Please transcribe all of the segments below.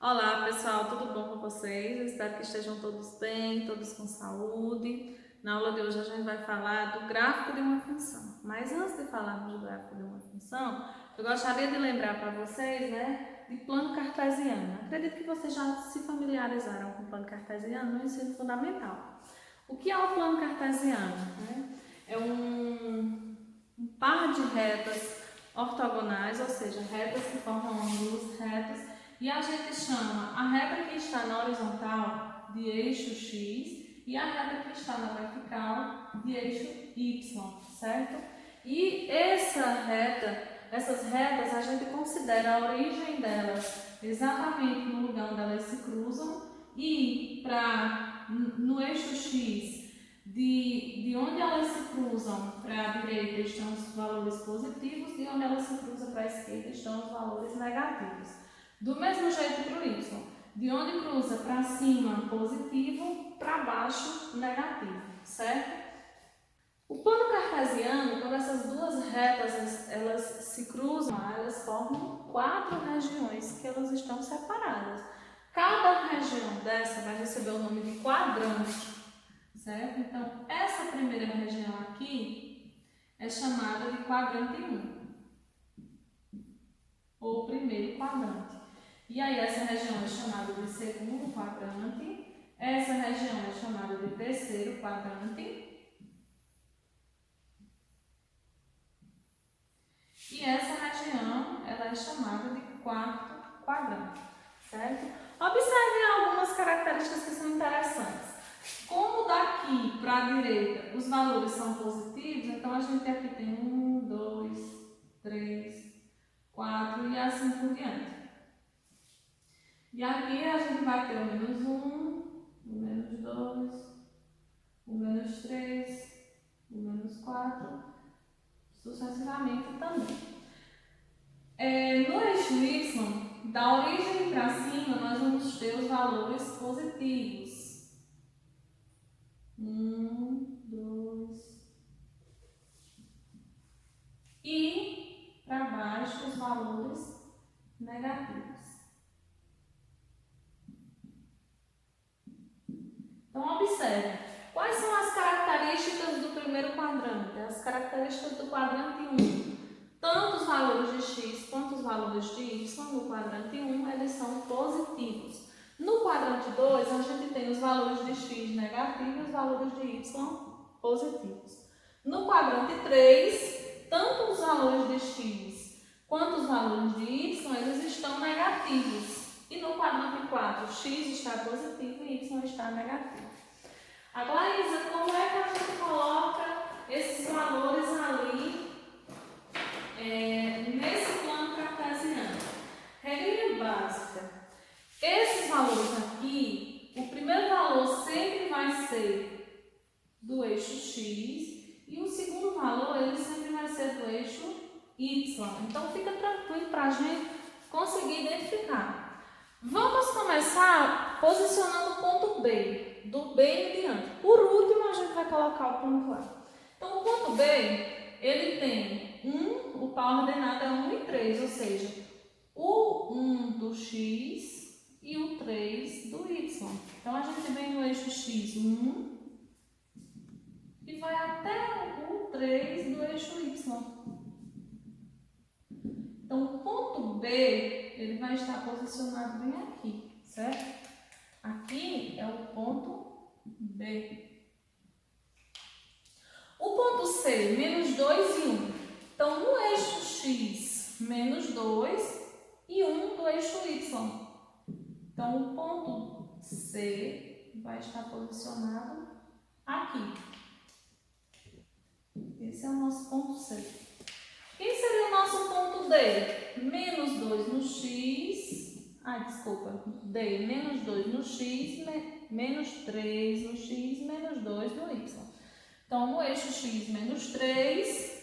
Olá pessoal, tudo bom com vocês? Espero que estejam todos bem, todos com saúde. Na aula de hoje a gente vai falar do gráfico de uma função. Mas antes de falarmos do gráfico de uma função, eu gostaria de lembrar para vocês, de plano cartesiano. Acredito que vocês já se familiarizaram com o plano cartesiano no ensino fundamental. O que é o plano cartesiano? É um par de retas ortogonais, ou seja, retas que formam ângulos retos, e a gente chama a reta que está na horizontal de eixo X e a reta que está na vertical de eixo Y, certo? E essas retas a gente considera a origem delas exatamente no lugar onde elas se cruzam e no eixo X de onde elas se cruzam para a direita estão os valores positivos, de onde elas se cruzam para a esquerda estão os valores negativos. Do mesmo jeito para o Y, de onde cruza para cima positivo, para baixo negativo, certo? O plano cartesiano, quando essas duas retas elas se cruzam, elas formam quatro regiões que elas estão separadas. Cada região dessa vai receber o nome de quadrante, certo? Então, essa primeira região aqui é chamada de quadrante 1, ou primeiro quadrante. E aí essa região é chamada de segundo quadrante, essa região é chamada de terceiro quadrante e essa região ela é chamada de quarto quadrante, certo? Observem algumas características que são interessantes. Como daqui para a direita os valores são positivos, então a gente aqui tem 1, 2, 3, 4 e assim por diante. E aqui a gente vai ter o menos 1, o menos 2, o menos 3, o menos 4, sucessivamente também. No eixo Y, da origem para cima, nós vamos ter os valores positivos. 1, 2. E para baixo, os valores negativos. Então, observe, quais são as características do primeiro quadrante? As características do quadrante 1. Tanto os valores de x quanto os valores de y no quadrante 1, eles são positivos. No quadrante 2, a gente tem os valores de x negativos e os valores de y positivos. No quadrante 3, tanto os valores de x quanto os valores de y, eles estão negativos. E no quadrante 4, x está positivo e y está negativo. Agora, Isa, como é que a gente coloca esses valores ali nesse plano cartesiano? Regrinha básica. Esses valores aqui, o primeiro valor sempre vai ser do eixo x e o segundo valor ele sempre vai ser do eixo y. Então, fica tranquilo para a gente conseguir identificar. Vamos começar posicionando o ponto B, do B em diante. Por último, a gente vai colocar o ponto A. Então, o ponto B, ele tem o par ordenado é 1 e 3, ou seja, o 1 do x e o 3 do y. Então, a gente vem no eixo x 1 e vai até o 3 do eixo y. Então, o ponto B, ele vai estar posicionado bem aqui, certo? Aqui é o ponto B. O ponto C, menos 2 e 1. Então, no eixo X, menos 2 e 1 do eixo Y. Então, o ponto C vai estar posicionado aqui. Esse é o nosso ponto C. Quem seria o nosso ponto D? Menos 2 no X, D, menos 2 no X, menos 3 no X, menos 2 no Y. Então, no eixo X, menos 3,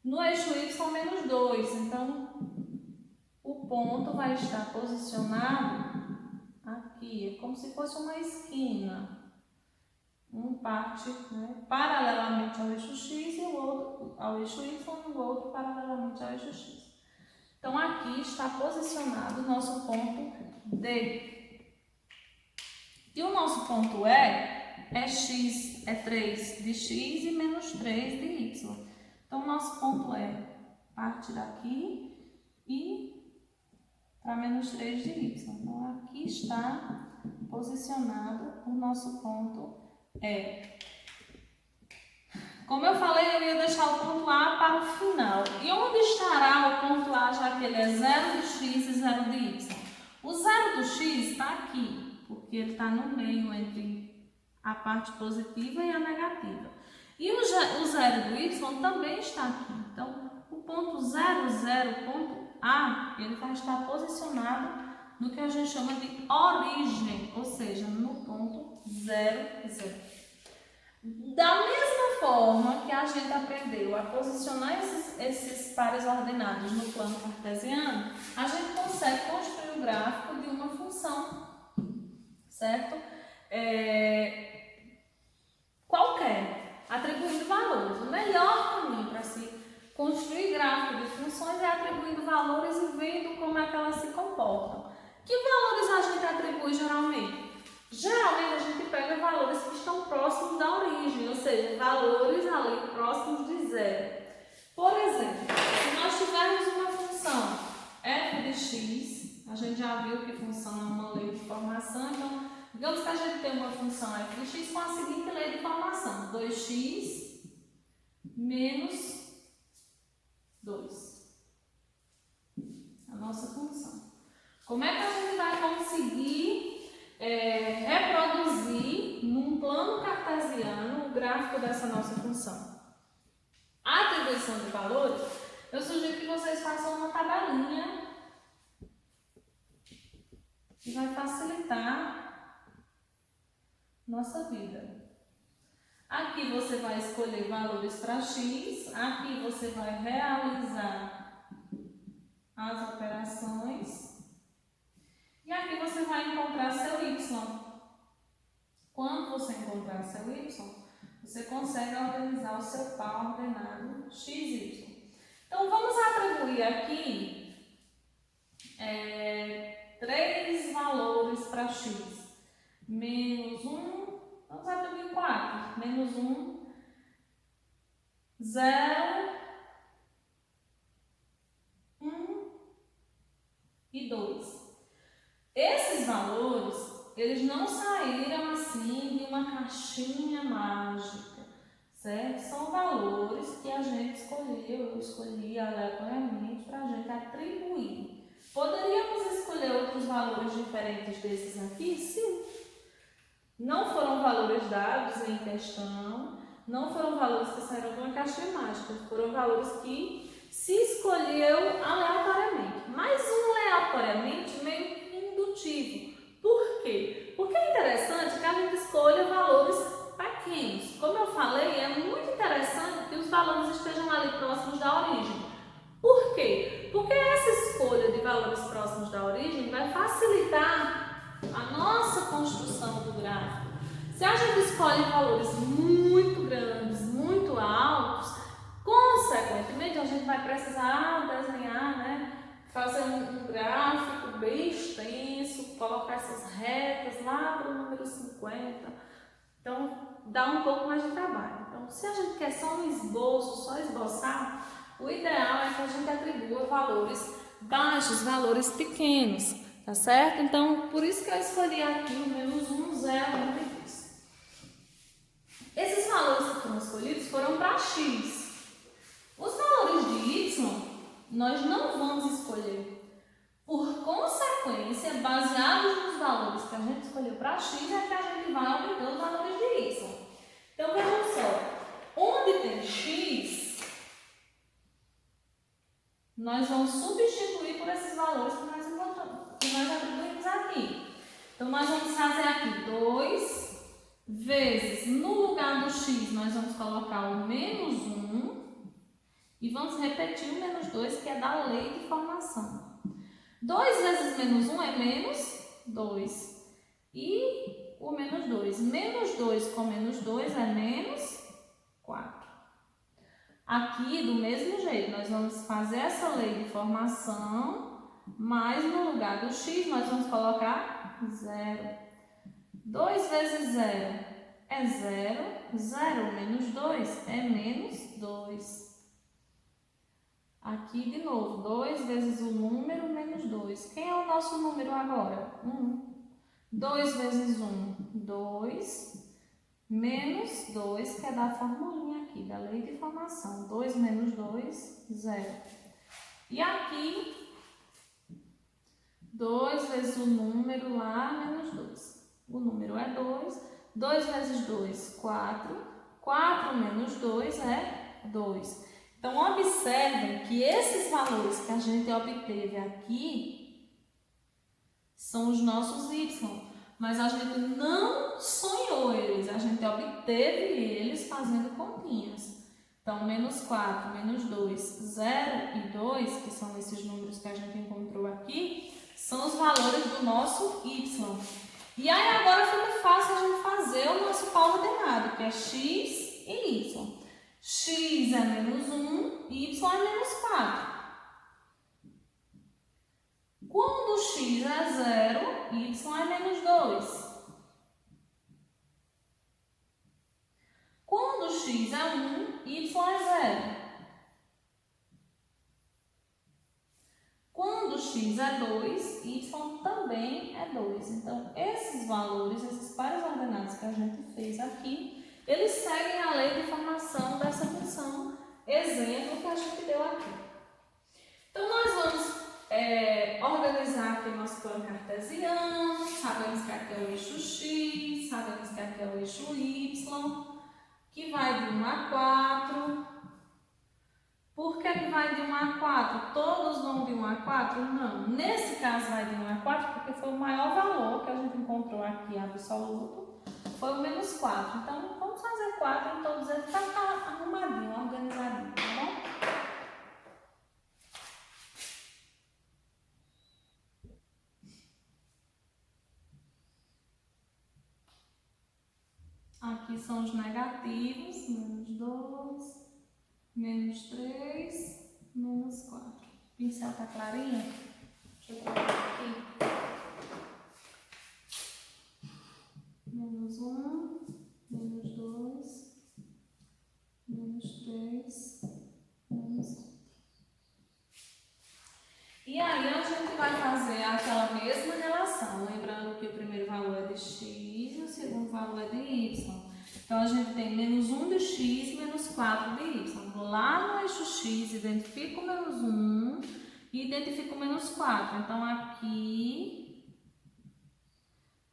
no eixo Y, menos 2. Então, o ponto vai estar posicionado aqui, é como se fosse uma esquina. Um parte paralelamente ao eixo X e o outro ao eixo Y e o outro paralelamente ao eixo X. Então, aqui está posicionado o nosso ponto D. E o nosso ponto é x, é 3 de x e menos 3 de y. Então, o nosso ponto parte daqui e para menos 3 de y. Então, aqui está posicionado o nosso ponto E. Como eu falei, eu ia deixar o ponto A para o final. E onde estará o ponto A, já que ele é 0 de x e 0 de y? O 0 do x está aqui, porque ele está no meio entre a parte positiva e a negativa. E o 0 do y também está aqui. Então, o ponto 0, 0, ponto A, ele vai estar posicionado no que a gente chama de origem, ou seja, no ponto 0, 0. Da mesma forma que a gente aprendeu a posicionar esses pares ordenados no plano cartesiano, a gente consegue construir o gráfico de uma função, certo? Qualquer, atribuindo valores. O melhor caminho para se construir gráfico de funções é atribuindo valores e vendo como é que elas se comportam. Que valores a gente atribui geralmente? Geralmente a gente pega valores que estão próximos da origem, ou seja, valores ali próximos de 0. Por exemplo, se nós tivermos uma função f de x, a gente já viu que função é uma lei de formação, então digamos que a gente tem uma função f de x com a seguinte lei de formação: 2x menos 2. A nossa função. Como é que a gente vai conseguir reproduzir num plano cartesiano o gráfico dessa nossa função? A atribuição de valores, eu sugiro que vocês façam uma tabelinha que vai facilitar nossa vida. Aqui você vai escolher valores para x, aqui você vai realizar as operações. E aqui você vai encontrar seu y. Quando você encontrar seu y, você consegue organizar o seu par ordenado x, y. Então, vamos atribuir aqui 3 valores para x. Menos 1, vamos atribuir 4. Menos 1, 0, 1 e 2. Esses valores, eles não saíram assim de uma caixinha mágica, certo? São valores que a gente escolheu, eu escolhi aleatoriamente para a gente atribuir. Poderíamos escolher outros valores diferentes desses aqui? Sim. Não foram valores dados em questão, não foram valores que saíram de uma caixinha mágica, foram valores que se escolheu aleatoriamente. Mas aleatoriamente meio indutivo. Por quê? Porque é interessante que a gente escolha valores pequenos. Como eu falei, é muito interessante que os valores estejam ali próximos da origem. Por quê? Porque essa escolha de valores próximos da origem vai facilitar a nossa construção do gráfico. Se a gente escolhe valores muito grandes, muito altos, consequentemente a gente vai precisar desenhar, fazer um gráfico bem extenso, colocar essas retas lá para o número 50. Então, dá um pouco mais de trabalho. Então, se a gente quer só um esboço, só esboçar, o ideal é que a gente atribua valores baixos, valores pequenos, tá certo? Então, por isso que eu escolhi aqui o menos 1, 0 e 2. Esses valores que foram escolhidos foram para x. Os valores de y, nós não vamos escolher. Por consequência, baseados nos valores que a gente escolheu para x, é que a gente vai obter os valores de y. Então, vejam só. Onde tem x, nós vamos substituir por esses valores que nós encontramos, que nós atribuímos aqui. Então, nós vamos fazer aqui 2 vezes, no lugar do x, nós vamos colocar o menos 1 e vamos repetir o menos 2, que é da lei de formação. 2 vezes menos 1 é menos 2. E o menos 2. Menos 2 com menos 2 é menos 4. Aqui, do mesmo jeito, nós vamos fazer essa lei de formação, mas no lugar do x nós vamos colocar 0. 2 vezes 0 é 0, 0 menos 2 é menos 2. Aqui de novo, 2 vezes o número menos 2. Quem é o nosso número agora? 1. 2 vezes 1, 2, menos 2, que é da formulinha aqui, da lei de formação. 2 menos 2, 0. E aqui, 2 vezes o número lá, menos 2. O número é 2. 2 vezes 2, 4. 4 menos 2 é 2. Então, observem que esses valores que a gente obteve aqui são os nossos y, mas a gente não sonhou eles, a gente obteve eles fazendo continhas. Então, menos 4, menos 2, 0 e 2, que são esses números que a gente encontrou aqui, são os valores do nosso y. E aí agora fica fácil a gente fazer o nosso pau ordenado, que é x e y. X é menos 1, y é menos 4. Quando x é 0, y é menos 2. Quando x é 1, y é 0. Quando x é 2, y também é 2. Então, esses valores, esses pares ordenados que a gente fez aqui, eles seguem a lei de formação dessa função exemplo que a gente deu aqui. Então, nós vamos organizar aqui o nosso plano cartesiano, sabemos que aqui é o eixo x, sabemos que aqui é o eixo y, que vai de 1 a 4. Por que vai de 1 a 4? Todos vão de 1 a 4? Não. Nesse caso vai de 1 a 4 porque foi o maior valor que a gente encontrou aqui absoluto, foi o menos 4. Então, vamos fazer 4 em todos eles para ficar arrumadinho, organizadinho, tá bom? Aqui são os negativos, menos 2, menos 3, menos 4. O pincel tá clarinho? Deixa eu colocar aqui. Menos 1, menos 2, menos 3, menos 4. E aí a gente vai fazer aquela mesma relação, lembrando que o primeiro valor é de x e o segundo valor é de y. Então, a gente tem menos 1 de x, menos 4 de y. Lá no eixo x, identifico o menos 1 e identifico o menos 4. Então, aqui,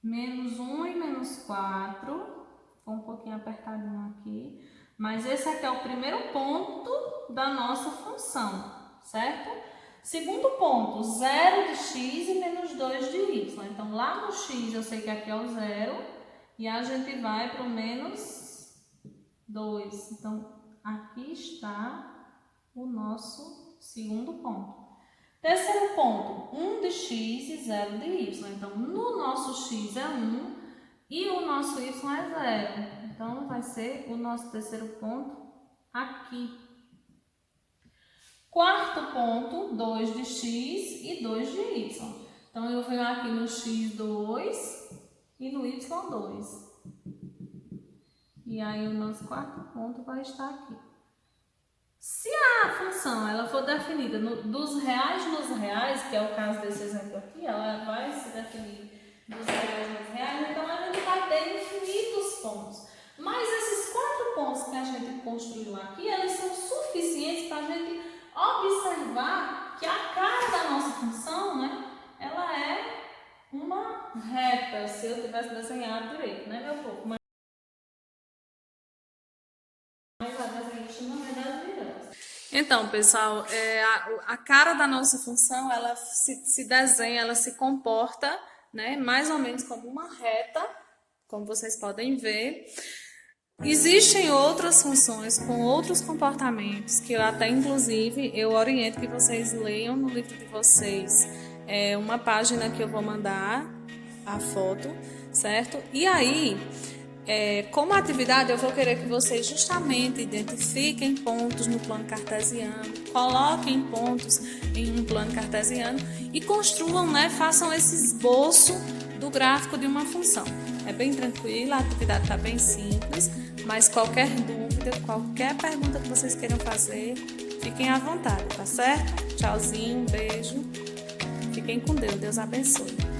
menos 1 e menos 4. Ficou um pouquinho apertadinho aqui. Mas esse aqui é o primeiro ponto da nossa função, certo? Segundo ponto, 0 de x e menos 2 de y. Então, lá no x eu sei que aqui é o 0 e a gente vai para o menos 2. Então, aqui está o nosso segundo ponto. Terceiro ponto, 1 de x e 0 de y. Então, no nosso x é 1 e o nosso y é 0. Então, vai ser o nosso terceiro ponto aqui. Quarto ponto, 2 de x e 2 de y. Então, eu venho aqui no x2 e no y2. E aí, o nosso quarto ponto vai estar aqui. Se a função ela for definida dos reais nos reais, que é o caso desse exemplo aqui, ela vai se definir dos reais nos reais, então a gente vai ter infinitos pontos. Mas esses 4 pontos que a gente construiu aqui, eles são suficientes para a gente observar que a cara da nossa função, né, ela é uma reta, se eu tivesse desenhado direito, né, meu povo? Mas a desenhista não é das viras. Então, pessoal, a cara da nossa função, ela se desenha, ela se comporta, né, mais ou menos como uma reta, como vocês podem ver. Existem outras funções com outros comportamentos que eu até, inclusive, eu oriento que vocês leiam no livro de vocês. É uma página que eu vou mandar a foto, certo? E aí, Como atividade, eu vou querer que vocês justamente identifiquem pontos no plano cartesiano, coloquem pontos em um plano cartesiano e construam, façam esse esboço do gráfico de uma função. É bem tranquila, a atividade está bem simples, mas qualquer dúvida, qualquer pergunta que vocês queiram fazer, fiquem à vontade, tá certo? Tchauzinho, beijo, fiquem com Deus, Deus abençoe.